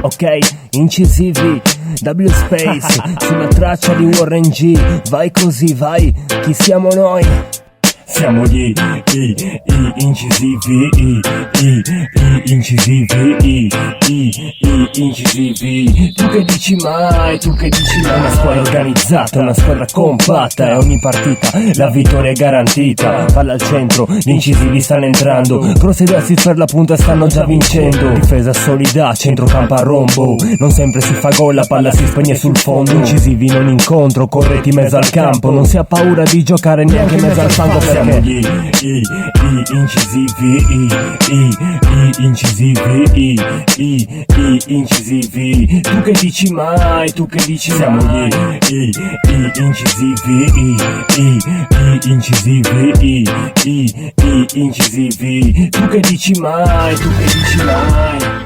ok? Incisivi, W Space, sulla traccia di Warren G. Vai così, vai, chi siamo noi? Siamo gli incisivi, incisivi, incisivi. Tu che dici mai, tu che dici mai? Una squadra organizzata, una squadra compatta, e ogni partita la vittoria è garantita. Palla al centro, gli incisivi stanno entrando, cross ed assist per la punta stanno già vincendo. Difesa solida, centrocampo a rombo, non sempre si fa gol, la palla si spegne sul fondo. Incisivi in un incontro, corretti in mezzo al campo, non si ha paura di giocare neanche in mezzo al fango. Siamo gli incisivi, incisivi, incisivi. Tu che dici mai, tu che dici mai? Siamo gli incisivi, incisivi, incisivi. Tu che dici mai, tu che dici mai?